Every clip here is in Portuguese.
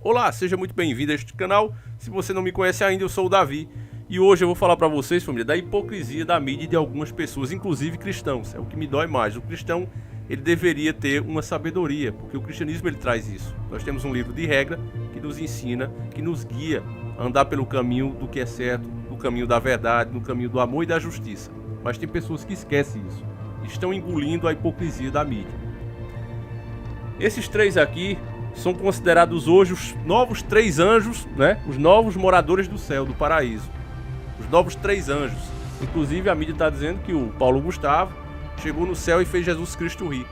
Olá, seja muito bem-vindo a este canal. Se você não me conhece ainda, eu sou o Davi. E hoje eu vou falar para vocês, família, da hipocrisia da mídia e de algumas pessoas, inclusive cristãos. É o que me dói mais. O cristão, ele deveria ter uma sabedoria, porque o cristianismo ele traz isso. Nós temos um livro de regra que nos ensina, que nos guia a andar pelo caminho do que é certo, no caminho da verdade, no caminho do amor e da justiça. Mas tem pessoas que esquecem isso. Estão engolindo a hipocrisia da mídia. Esses três aqui são considerados hoje os novos três anjos, né? Os novos moradores do céu, do paraíso. Os novos três anjos. Inclusive a mídia está dizendo que o Paulo Gustavo chegou no céu e fez Jesus Cristo rir.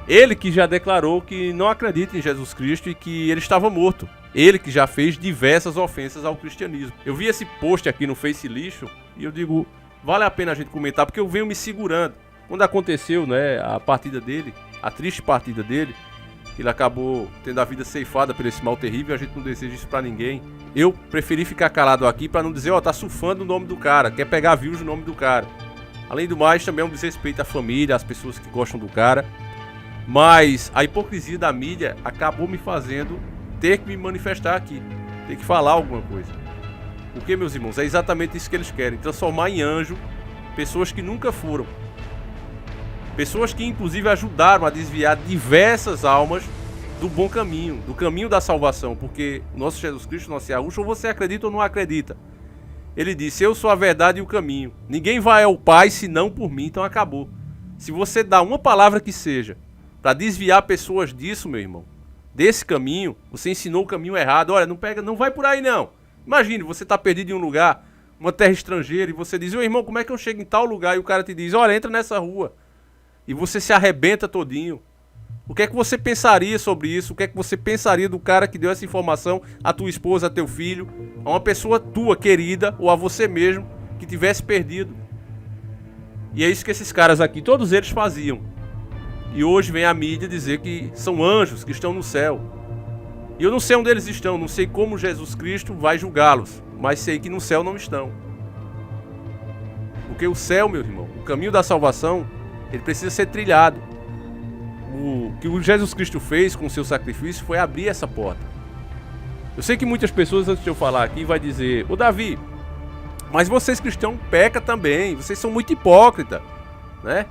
Ele que já declarou que não acredita em Jesus Cristo e que ele estava morto. Ele que já fez diversas ofensas ao cristianismo. Eu vi esse post aqui no Face Lixo e eu digo, vale a pena a gente comentar, porque eu venho me segurando. Quando aconteceu, né, a partida dele, a triste partida dele, ele acabou tendo a vida ceifada por esse mal terrível, a gente não deseja isso pra ninguém. Eu preferi ficar calado aqui pra não dizer, ó, tá surfando o nome do cara, quer pegar views no nome do cara. Além do mais, também é um desrespeito à família, às pessoas que gostam do cara. Mas a hipocrisia da mídia acabou me fazendo ter que me manifestar aqui, ter que falar alguma coisa. Porque, meus irmãos, é exatamente isso que eles querem, transformar em anjo pessoas que nunca foram. Pessoas que inclusive ajudaram a desviar diversas almas do bom caminho, do caminho da salvação. Porque o nosso Jesus Cristo, nosso Yahushua, ou você acredita ou não acredita. Ele disse, eu sou a verdade e o caminho. Ninguém vai ao Pai senão por mim, então acabou. Se você dá uma palavra que seja para desviar pessoas disso, meu irmão, desse caminho, você ensinou o caminho errado. Olha, não vai por aí não. Imagine, você está perdido em um lugar, uma terra estrangeira, e você diz, ô irmão, como é que eu chego em tal lugar? E o cara te diz, olha, entra nessa rua. E você se arrebenta todinho. O que é que você pensaria sobre isso? O que é que você pensaria do cara que deu essa informação a tua esposa, a teu filho, a uma pessoa tua querida ou a você mesmo que tivesse perdido? E é isso que esses caras aqui, todos eles faziam. E hoje vem a mídia dizer que são anjos que estão no céu. E eu não sei onde eles estão, não sei como Jesus Cristo vai julgá-los, mas sei que no céu não estão. Porque o céu, meu irmão, o caminho da salvação, ele precisa ser trilhado. O que o Jesus Cristo fez com o seu sacrifício foi abrir essa porta. Eu sei que muitas pessoas, antes de eu falar aqui, vai dizer, ô Davi, mas vocês cristãos pecam também, vocês são muito hipócritas, né?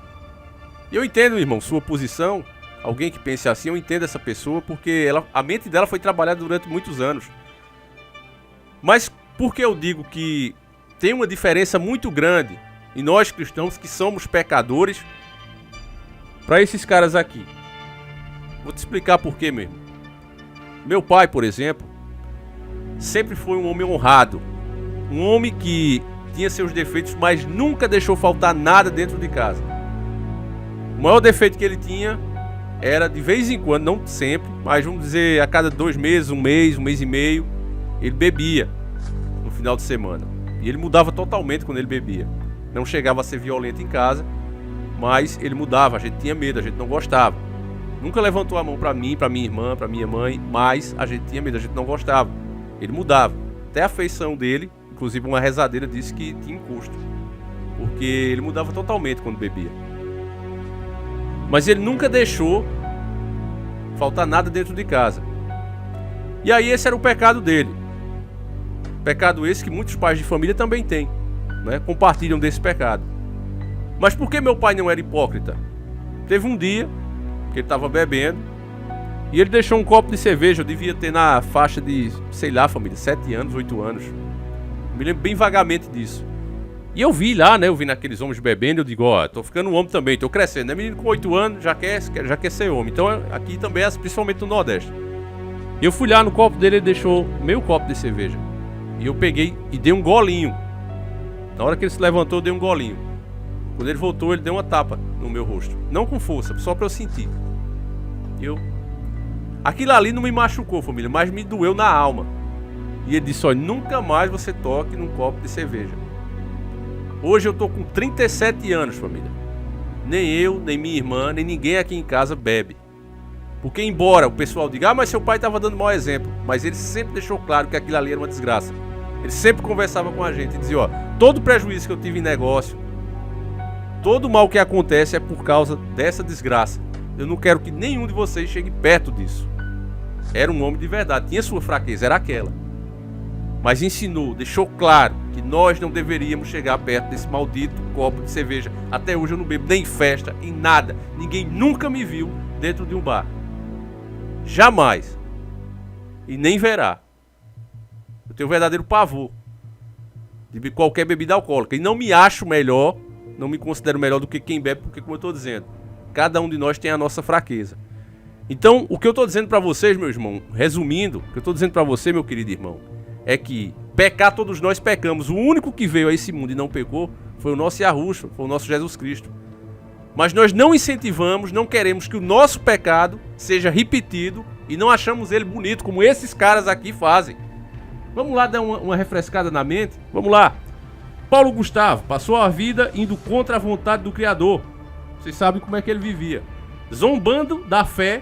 E eu entendo, irmão, sua posição, alguém que pense assim, eu entendo essa pessoa, porque a mente dela foi trabalhada durante muitos anos. Mas por que eu digo que tem uma diferença muito grande em nós cristãos que somos pecadores para esses caras aqui? Vou te explicar por quê, meu irmão. Meu pai, por exemplo, sempre foi um homem honrado. Um homem que tinha seus defeitos, mas nunca deixou faltar nada dentro de casa. O maior defeito que ele tinha era, de vez em quando, não sempre, mas vamos dizer, a cada 2 meses, um mês e meio, ele bebia no final de semana. E ele mudava totalmente quando ele bebia. Não chegava a ser violento em casa, mas ele mudava, a gente tinha medo, a gente não gostava. Nunca levantou a mão pra mim, pra minha irmã, pra minha mãe, mas a gente tinha medo, a gente não gostava. Ele mudava. Até a feição dele, inclusive uma rezadeira disse que tinha encosto. Porque ele mudava totalmente quando bebia. Mas ele nunca deixou faltar nada dentro de casa. E aí esse era o pecado dele. Pecado esse que muitos pais de família também têm, né? Compartilham desse pecado. Mas por que meu pai não era hipócrita? Teve um dia que ele estava bebendo e ele deixou um copo de cerveja. Eu devia ter na faixa de, sei lá, família, 7 anos, 8 anos. Me lembro bem vagamente disso. E eu vi lá, né? Eu vi naqueles homens bebendo. Eu digo, ó, tô ficando um homem também, tô crescendo, né? Menino com 8 anos já quer ser homem. Então aqui também, principalmente no Nordeste. E eu fui lá no copo dele, ele deixou meio copo de cerveja. E eu peguei e dei um golinho. Na hora que ele se levantou, eu dei um golinho. Quando ele voltou, ele deu uma tapa no meu rosto. Não com força, só pra eu sentir. Aquilo ali não me machucou, família, mas me doeu na alma. E ele disse, olha, nunca mais você toque num copo de cerveja. Hoje eu tô com 37 anos, família. Nem eu, nem minha irmã, nem ninguém aqui em casa bebe. Porque embora o pessoal diga, mas seu pai estava dando mau exemplo, mas ele sempre deixou claro que aquilo ali era uma desgraça. Ele sempre conversava com a gente e dizia, ó, todo prejuízo que eu tive em negócio, todo mal que acontece é por causa dessa desgraça. Eu não quero que nenhum de vocês chegue perto disso. Era um homem de verdade, tinha sua fraqueza, era aquela. Mas ensinou, deixou claro que nós não deveríamos chegar perto desse maldito copo de cerveja. Até hoje eu não bebo nem em festa, em nada. Ninguém nunca me viu dentro de um bar. Jamais. E nem verá. Eu tenho um verdadeiro pavor de qualquer bebida alcoólica. E não me acho melhor, não me considero melhor do que quem bebe, porque, como eu estou dizendo, cada um de nós tem a nossa fraqueza. Então, o que eu estou dizendo para vocês, meu irmão, resumindo, o que eu estou dizendo para você, meu querido irmão, é que pecar todos nós pecamos. O único que veio a esse mundo e não pecou foi o nosso Yahushua, foi o nosso Jesus Cristo. Mas nós não incentivamos, não queremos que o nosso pecado seja repetido e não achamos ele bonito, como esses caras aqui fazem. Vamos lá dar uma refrescada na mente? Vamos lá. Paulo Gustavo passou a vida indo contra a vontade do Criador. Vocês sabem como é que ele vivia. Zombando da fé.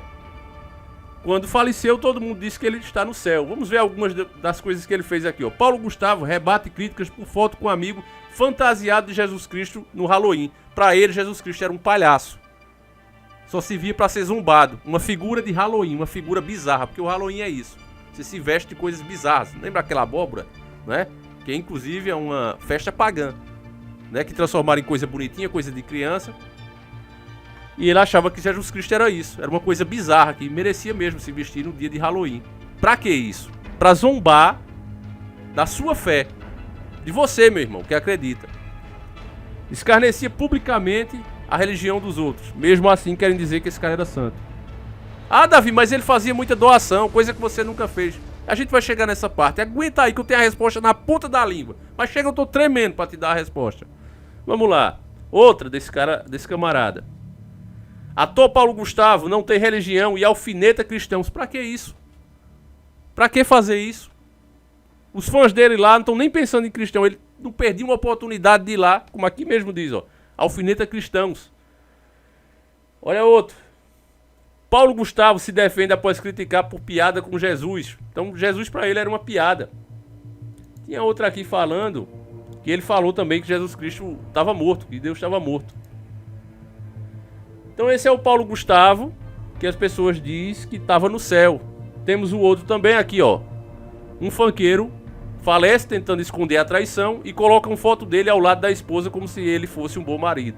Quando faleceu, todo mundo disse que ele está no céu. Vamos ver algumas das coisas que ele fez aqui. Ó. Paulo Gustavo rebate críticas por foto com um amigo fantasiado de Jesus Cristo no Halloween. Para ele, Jesus Cristo era um palhaço. Só se via para ser zombado. Uma figura de Halloween, uma figura bizarra. Porque o Halloween é isso. Você se veste de coisas bizarras. Lembra aquela abóbora? Né? Que inclusive é uma festa pagã. Né? Que transformaram em coisa bonitinha, coisa de criança. E ele achava que Jesus Cristo era isso. Era uma coisa bizarra, que merecia mesmo se vestir no dia de Halloween. Pra que isso? Pra zombar da sua fé. De você, meu irmão, que acredita. Escarnecia publicamente a religião dos outros. Mesmo assim, querem dizer que esse cara era santo. Ah, Davi, mas ele fazia muita doação, coisa que você nunca fez. A gente vai chegar nessa parte. Aguenta aí que eu tenho a resposta na ponta da língua. Mas chega, eu tô tremendo pra te dar a resposta. Vamos lá. Outra desse camarada. Ator Paulo Gustavo não tem religião e alfineta cristãos. Pra que isso? Pra que fazer isso? Os fãs dele lá não estão nem pensando em cristão. Ele não perdia uma oportunidade de ir lá, como aqui mesmo diz, ó. Alfineta cristãos. Olha outro. Paulo Gustavo se defende após criticar por piada com Jesus. Então Jesus pra ele era uma piada. Tinha outra aqui falando que ele falou também que Jesus Cristo estava morto, que Deus estava morto. Então esse é o Paulo Gustavo, que as pessoas dizem que estava no céu. Temos o outro também aqui, ó. Um funkeiro falece tentando esconder a traição e coloca uma foto dele ao lado da esposa como se ele fosse um bom marido.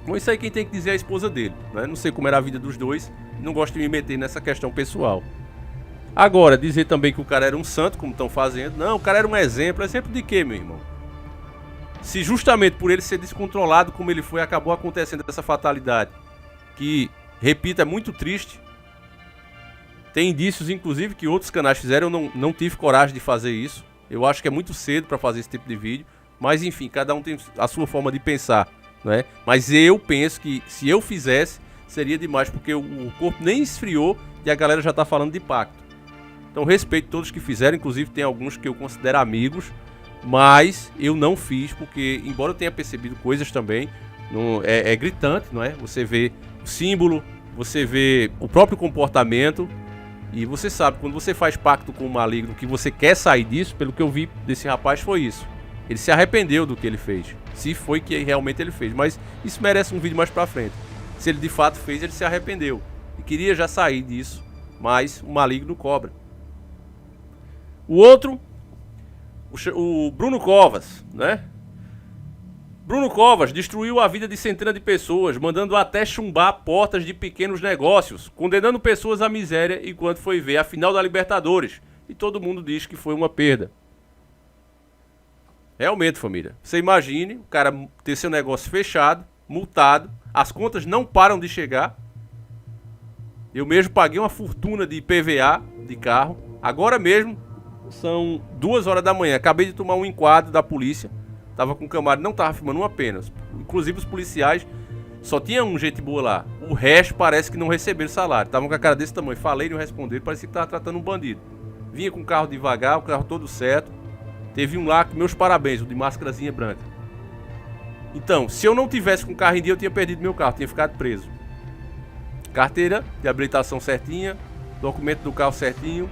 Bom, isso aí quem tem que dizer é a esposa dele, né? Não sei como era a vida dos dois, não gosto de me meter nessa questão pessoal. Agora, dizer também que o cara era um santo, como estão fazendo. Não, o cara era um exemplo. Exemplo de quê, meu irmão? Se justamente por ele ser descontrolado como ele foi, acabou acontecendo essa fatalidade, que, repito, é muito triste. Tem indícios, inclusive, que outros canais fizeram. Eu não tive coragem de fazer isso. Eu acho que é muito cedo para fazer esse tipo de vídeo. Mas, enfim, cada um tem a sua forma de pensar, né? Mas eu penso que se eu fizesse, seria demais, porque o corpo nem esfriou e a galera já tá falando de pacto. Então, respeito todos que fizeram. Inclusive, tem alguns que eu considero amigos. Mas eu não fiz porque, embora eu tenha percebido coisas também, é gritante, não é? Você vê o símbolo, você vê o próprio comportamento e você sabe, quando você faz pacto com o maligno, que você quer sair disso. Pelo que eu vi desse rapaz foi isso. Ele se arrependeu do que ele fez, se foi que realmente ele fez, mas isso merece um vídeo mais pra frente. Se ele de fato fez, ele se arrependeu e queria já sair disso, mas o maligno cobra. O outro, o Bruno Covas, né? Bruno Covas destruiu a vida de centenas de pessoas, mandando até chumbar portas de pequenos negócios, condenando pessoas à miséria enquanto foi ver a final da Libertadores. E todo mundo diz que foi uma perda. Realmente, família. Você imagine o cara ter seu negócio fechado, multado, as contas não param de chegar. Eu mesmo paguei uma fortuna de IPVA de carro. Agora mesmo são 2 horas da manhã. Acabei de tomar um enquadro da polícia. Tava com o camarada, não tava filmando uma apenas. Inclusive os policiais, só tinha um gente boa lá. O resto parece que não receberam salário. Estavam com a cara desse tamanho. Falei e não responderam. Parecia que tava tratando um bandido. Vinha com o carro devagar, o carro todo certo. Teve um lá, meus parabéns, o de máscarazinha branca. Então, se eu não tivesse com o carro em dia, eu tinha perdido meu carro, tinha ficado preso. Carteira de habilitação certinha, documento do carro certinho.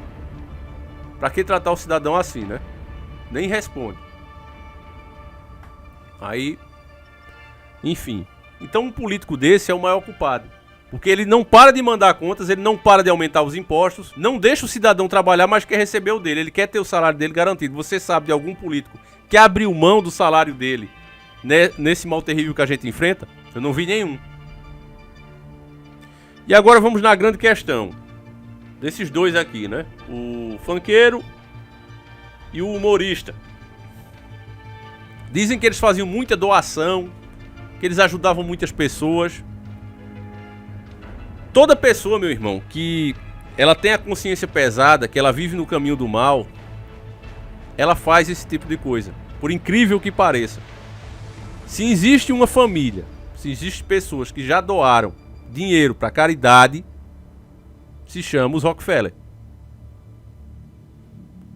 Pra que tratar o cidadão assim, né? Nem responde. Aí, enfim. Então um político desse é o maior culpado. Porque ele não para de mandar contas, ele não para de aumentar os impostos, não deixa o cidadão trabalhar, mas quer receber o dele. Ele quer ter o salário dele garantido. Você sabe de algum político que abriu mão do salário dele, né, nesse mal terrível que a gente enfrenta? Eu não vi nenhum. E agora vamos na grande questão. Desses dois aqui, né? O funkeiro e o humorista. Dizem que eles faziam muita doação, que eles ajudavam muitas pessoas. Toda pessoa, meu irmão, que ela tem a consciência pesada, que ela vive no caminho do mal, ela faz esse tipo de coisa. Por incrível que pareça. Se existe uma família, se existem pessoas que já doaram dinheiro para caridade, se chama os Rockefeller.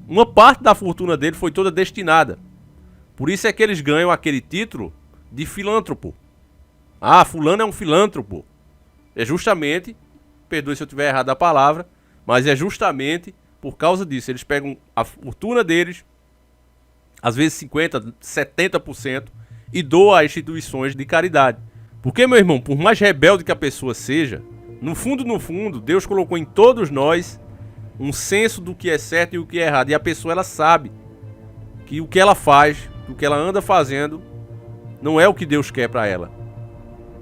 Uma parte da fortuna dele foi toda destinada. Por isso é que eles ganham aquele título de filântropo. Ah, fulano é um filântropo. É justamente, perdoe se eu tiver errado a palavra, mas é justamente por causa disso. Eles pegam a fortuna deles, às vezes 50%, 70%, e doam a instituições de caridade. Porque, meu irmão, por mais rebelde que a pessoa seja, no fundo, Deus colocou em todos nós um senso do que é certo e o que é errado. E a pessoa, ela sabe que o que ela faz, o que ela anda fazendo, não é o que Deus quer para ela.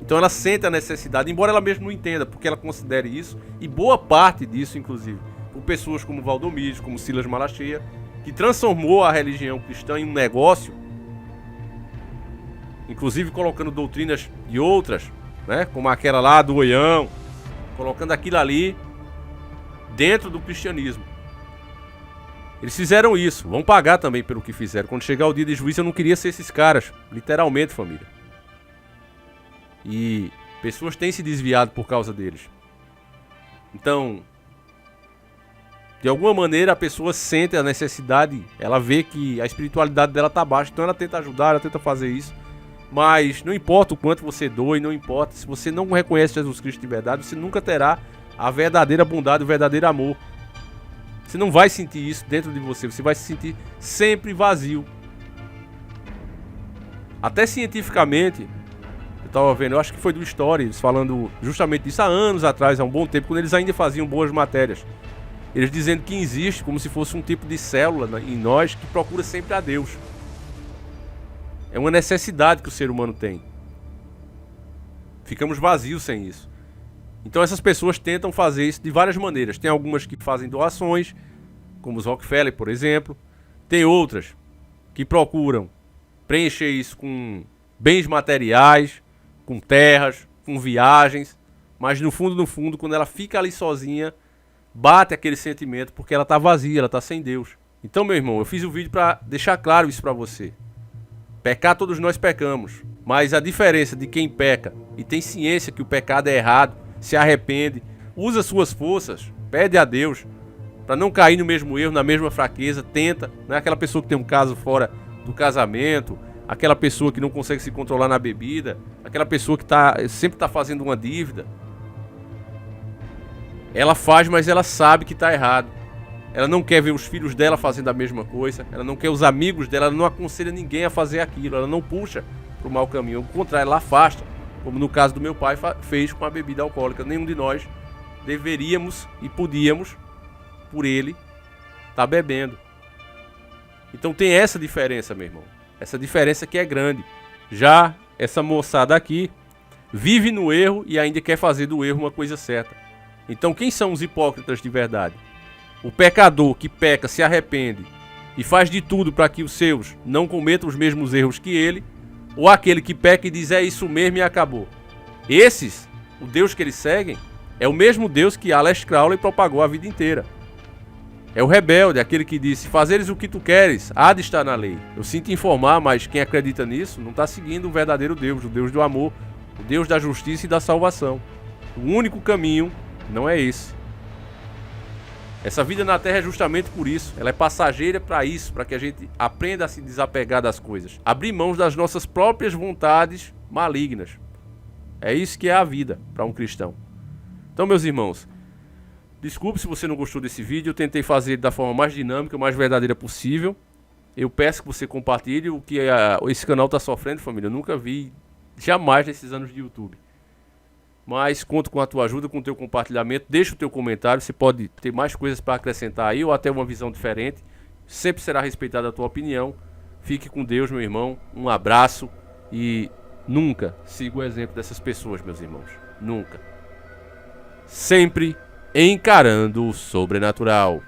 Então ela sente a necessidade, embora ela mesma não entenda, porque ela considere isso, e boa parte disso, inclusive, por pessoas como Valdomiro, como Silas Malacheia, que transformou a religião cristã em um negócio, inclusive colocando doutrinas de outras, né, como aquela lá do Oião, colocando aquilo ali dentro do cristianismo. Eles fizeram isso, vão pagar também pelo que fizeram. Quando chegar o dia de juízo, eu não queria ser esses caras, literalmente, família. E pessoas têm se desviado por causa deles. Então, de alguma maneira a pessoa sente a necessidade, ela vê que a espiritualidade dela tá baixa, então ela tenta ajudar, ela tenta fazer isso. Mas não importa o quanto você doe, não importa, se você não reconhece Jesus Cristo de verdade, você nunca terá a verdadeira bondade, o verdadeiro amor. Você não vai sentir isso dentro de você, você vai se sentir sempre vazio. Até cientificamente, eu tava vendo, eu acho que foi do Stories, falando justamente disso há anos atrás, há um bom tempo, quando eles ainda faziam boas matérias. Eles dizendo que existe como se fosse um tipo de célula em nós que procura sempre a Deus. É uma necessidade que o ser humano tem. Ficamos vazios sem isso. Então essas pessoas tentam fazer isso de várias maneiras. Tem algumas que fazem doações, como os Rockefeller, por exemplo. Tem outras que procuram preencher isso com bens materiais, com terras, com viagens. Mas no fundo, quando ela fica ali sozinha, bate aquele sentimento porque ela está vazia, ela está sem Deus. Então, meu irmão, eu fiz o vídeo para deixar claro isso para você. Pecar, todos nós pecamos. Mas a diferença de quem peca e tem ciência que o pecado é errado, se arrepende, usa suas forças, pede a Deus para não cair no mesmo erro, na mesma fraqueza, tenta, não é aquela pessoa que tem um caso fora do casamento, aquela pessoa que não consegue se controlar na bebida, aquela pessoa que sempre está fazendo uma dívida. Ela faz, mas ela sabe que está errado. Ela não quer ver os filhos dela fazendo a mesma coisa, ela não quer os amigos dela, ela não aconselha ninguém a fazer aquilo, ela não puxa para o mau caminho, ao contrário, ela afasta. Como no caso do meu pai fez com a bebida alcoólica. Nenhum de nós deveríamos e podíamos, por ele, estar bebendo. Então tem essa diferença, meu irmão. Essa diferença que é grande. Já essa moçada aqui vive no erro e ainda quer fazer do erro uma coisa certa. Então quem são os hipócritas de verdade? O pecador que peca, se arrepende e faz de tudo para que os seus não cometam os mesmos erros que ele, ou aquele que peca e diz é isso mesmo e acabou. Esses, o Deus que eles seguem, é o mesmo Deus que Aleister Crowley propagou a vida inteira. É o rebelde, aquele que disse, fazeres o que tu queres, há de estar na lei. Eu sinto informar, mas quem acredita nisso não está seguindo o verdadeiro Deus, o Deus do amor, o Deus da justiça e da salvação. O único caminho não é esse. Essa vida na Terra é justamente por isso. Ela é passageira para isso, para que a gente aprenda a se desapegar das coisas. Abrir mãos das nossas próprias vontades malignas. É isso que é a vida para um cristão. Então, meus irmãos, desculpe se você não gostou desse vídeo. Eu tentei fazer da forma mais dinâmica, mais verdadeira possível. Eu peço que você compartilhe o que esse canal está sofrendo, família. Eu nunca vi, jamais nesses anos de YouTube. Mas conto com a tua ajuda, com o teu compartilhamento. Deixa o teu comentário, você pode ter mais coisas para acrescentar aí ou até uma visão diferente. Sempre será respeitada a tua opinião. Fique com Deus, meu irmão. Um abraço e nunca siga o exemplo dessas pessoas, meus irmãos. Nunca. Sempre encarando o sobrenatural.